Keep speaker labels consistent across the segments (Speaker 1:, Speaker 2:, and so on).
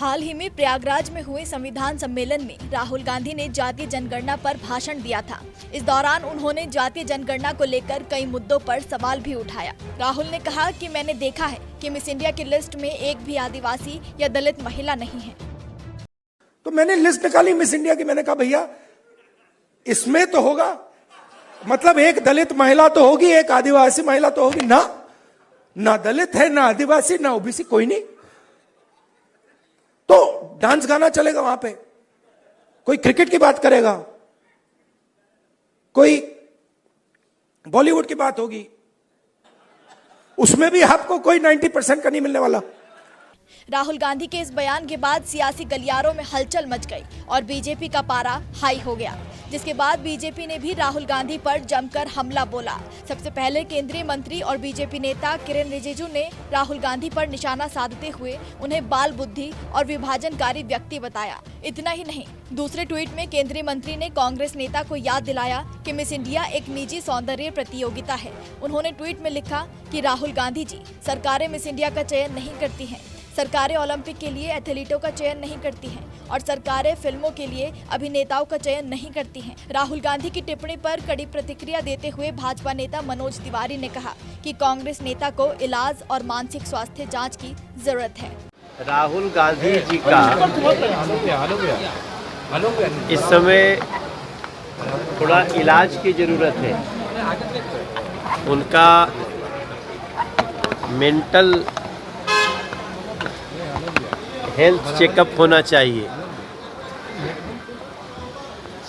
Speaker 1: हाल ही में प्रयागराज में हुए संविधान सम्मेलन में राहुल गांधी ने जातीय जनगणना पर भाषण दिया था। इस दौरान उन्होंने जातीय जनगणना को लेकर कई मुद्दों पर सवाल भी उठाया। राहुल ने कहा कि मैंने देखा है कि मिस इंडिया की लिस्ट में एक भी आदिवासी या दलित महिला नहीं है।
Speaker 2: तो मैंने लिस्ट निकाली मिस इंडिया की, मैंने कहा भैया इसमें तो होगा, मतलब एक दलित महिला तो होगी, एक आदिवासी महिला तो होगी ना दलित है, ना आदिवासी, ना ओबीसी, कोई नहीं। तो डांस गाना चलेगा वहां पे, कोई क्रिकेट की बात करेगा, कोई बॉलीवुड की बात होगी, उसमें भी आपको कोई 90% का नहीं मिलने वाला।
Speaker 1: राहुल गांधी के इस बयान के बाद सियासी गलियारों में हलचल मच गई और बीजेपी का पारा हाई हो गया, जिसके बाद बीजेपी ने भी राहुल गांधी पर जमकर हमला बोला। सबसे पहले केंद्रीय मंत्री और बीजेपी नेता किरेन रिजिजू ने राहुल गांधी पर निशाना साधते हुए उन्हें बाल बुद्धि और विभाजनकारी व्यक्ति बताया। इतना ही नहीं, दूसरे ट्वीट में केंद्रीय मंत्री ने कांग्रेस नेता को याद दिलाया कि मिस इंडिया एक निजी सौंदर्य प्रतियोगिता है। उन्होंने ट्वीट में लिखा कि राहुल गांधी जी, सरकारें मिस इंडिया का चयन नहीं करती हैं, सरकारें ओलंपिक के लिए एथलीटों का चयन नहीं करती हैं और सरकारें फिल्मों के लिए अभिनेताओं का चयन नहीं करती हैं। राहुल गांधी की टिप्पणी पर कड़ी प्रतिक्रिया देते हुए भाजपा नेता मनोज तिवारी ने कहा कि कांग्रेस नेता को इलाज और मानसिक स्वास्थ्य जांच की जरूरत है।
Speaker 3: राहुल गांधी जी का इस समय थोड़ा इलाज की जरूरत है। उनका मेंटल हेल्थ चेकअप होना चाहिए।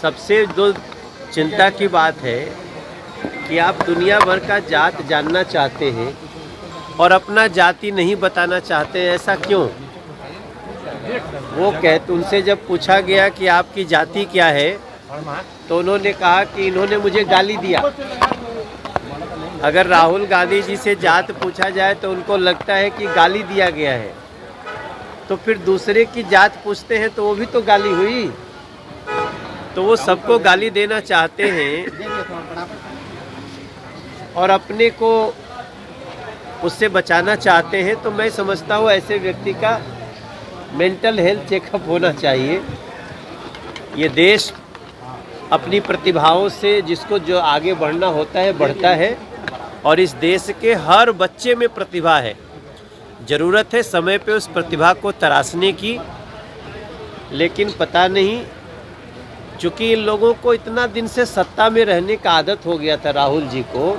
Speaker 3: सबसे जो चिंता की बात है कि आप दुनिया भर का जात जानना चाहते हैं और अपना जाति नहीं बताना चाहते, ऐसा क्यों? वो कहते, उनसे जब पूछा गया कि आपकी जाति क्या है तो उन्होंने कहा कि इन्होंने मुझे गाली दिया। अगर राहुल गांधी जी से जात पूछा जाए तो उनको लगता है कि गाली दिया गया है, तो फिर दूसरे की जात पूछते हैं तो वो भी तो गाली हुई। तो वो सबको गाली देना चाहते हैं और अपने को उससे बचाना चाहते हैं। तो मैं समझता हूँ ऐसे व्यक्ति का मेंटल हेल्थ चेकअप होना चाहिए। ये देश अपनी प्रतिभाओं से जिसको जो आगे बढ़ना होता है बढ़ता है और इस देश के हर बच्चे में प्रतिभा है। ज़रूरत है समय पे उस प्रतिभा को तराशने की, लेकिन पता नहीं, चूँकि इन लोगों को इतना दिन से सत्ता में रहने का आदत हो गया था राहुल जी को,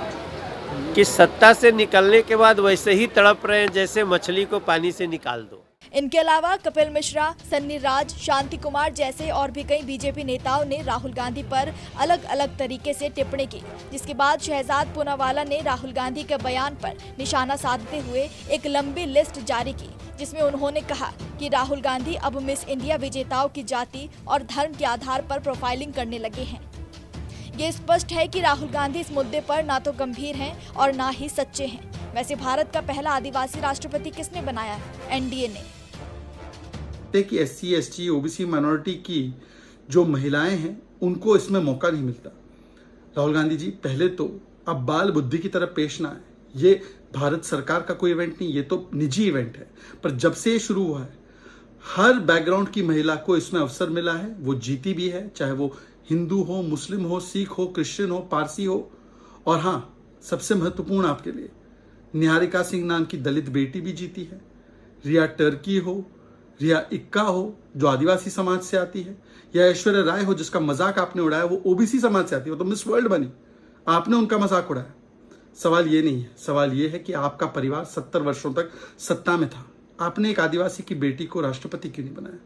Speaker 3: कि सत्ता से निकलने के बाद वैसे ही तड़प रहे हैं जैसे मछली को पानी से निकाल दो।
Speaker 1: इनके अलावा कपिल मिश्रा, सन्नी राज, शांति कुमार जैसे और भी कई बीजेपी नेताओं ने राहुल गांधी पर अलग अलग तरीके से टिप्पणी की, जिसके बाद शहजाद पूनावाला ने राहुल गांधी के बयान पर निशाना साधते हुए एक लंबी लिस्ट जारी की, जिसमें उन्होंने कहा कि राहुल गांधी अब मिस इंडिया विजेताओं की जाति और धर्म के आधार पर प्रोफाइलिंग करने लगे हैं। ये स्पष्ट है कि राहुल गांधी इस मुद्दे पर ना तो गंभीर हैं और ना ही सच्चे हैं। वैसे भारत का पहला आदिवासी राष्ट्रपति किसने बनाया? एनडीए ने।
Speaker 4: कि एससी, एसटी, ओबीसी माइनॉरिटी की जो महिलाएं हैं उनको इसमें मौका नहीं मिलता। राहुल गांधी जी, पहले तो अब बाल बुद्धि की तरफ पेश ना आए। ये भारत सरकार का कोई इवेंट नहीं, ये तो निजी इवेंट है। पर जब से ये शुरू हुआ है, हर बैकग्राउंड की महिला को इसमें अवसर मिला है। वो जीती भी है, चाहे वो हिंदू हो, मुस्लिम हो, सिख हो, क्रिश्चियन हो, पारसी हो। और हाँ, सबसे महत्वपूर्ण आपके लिए, निहारिका सिंह नाम की दलित बेटी भी जीती है। रिया टर्की हो, रिया इक्का हो जो आदिवासी समाज से आती है, या ऐश्वर्या राय हो जिसका मजाक आपने उड़ाया, वो ओबीसी समाज से आती है, वो तो मिस वर्ल्ड बनी, आपने उनका मजाक उड़ाया। सवाल ये नहीं है, सवाल ये है कि आपका परिवार 70 वर्षों तक सत्ता में था, आपने एक आदिवासी की बेटी को राष्ट्रपति क्यों नहीं बनाया?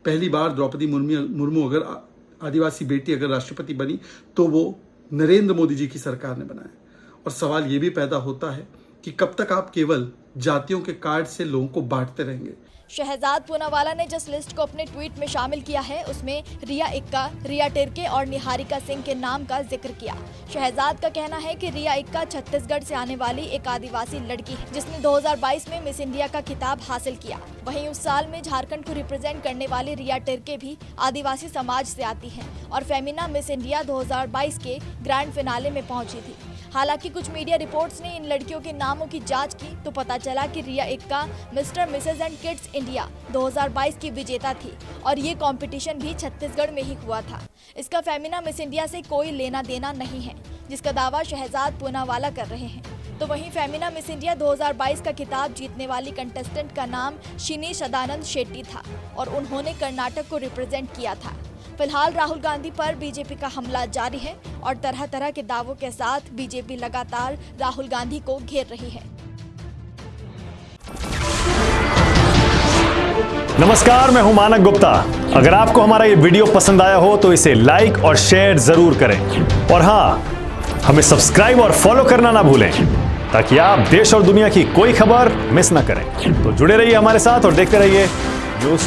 Speaker 4: पहली बार द्रौपदी मुर्मू अगर आदिवासी बेटी अगर राष्ट्रपति बनी तो वो नरेंद्र मोदी जी की सरकार ने बनाया। और सवाल ये भी पैदा होता है कि कब तक आप केवल जातियों के कार्ड से लोगों को बांटते रहेंगे।
Speaker 1: शहजाद पूनावाला ने जिस लिस्ट को अपने ट्वीट में शामिल किया है उसमें रिया इक्का, रिया टिर्के और निहारिका सिंह के नाम का जिक्र किया। शहजाद का कहना है कि रिया इक्का छत्तीसगढ़ से आने वाली एक आदिवासी लड़की है जिसने 2022 में मिस इंडिया का खिताब हासिल किया। वहीं उस साल में झारखंड को रिप्रेजेंट करने वाली रिया टिर्के भी आदिवासी समाज से आती है और फेमिना मिस इंडिया 2022 के ग्रैंड फिनाले में पहुंची थी। हालांकि कुछ मीडिया रिपोर्ट्स ने इन लड़कियों के नामों की जांच की तो पता चला कि Riya Ekka mister Mrs and kids India 2022 की विजेता थी और ये कंपटीशन भी छत्तीसगढ़ में ही हुआ था। इसका फेमिना मिस इंडिया से कोई लेना देना नहीं है, जिसका दावा शहजाद पूनावाला कर रहे हैं। तो वहीं फेमिना मिस इंडिया 2022 का खिताब जीतने वाली कंटेस्टेंट का नाम शिनी सदानंद शेट्टी था और उन्होंने कर्नाटक को रिप्रेजेंट किया था। फिलहाल राहुल गांधी पर बीजेपी का हमला जारी है और तरह तरह के दावों के साथ बीजेपी लगातार राहुल गांधी को घेर रही है।
Speaker 5: नमस्कार, मैं हूं मानक गुप्ता। अगर आपको हमारा ये वीडियो पसंद आया हो तो इसे लाइक और शेयर जरूर करें और हाँ, हमें सब्सक्राइब और फॉलो करना ना भूलें ताकि आप देश और दुनिया की कोई खबर मिस ना करें। तो जुड़े रहिए हमारे साथ और देखते रहिए न्यूज़।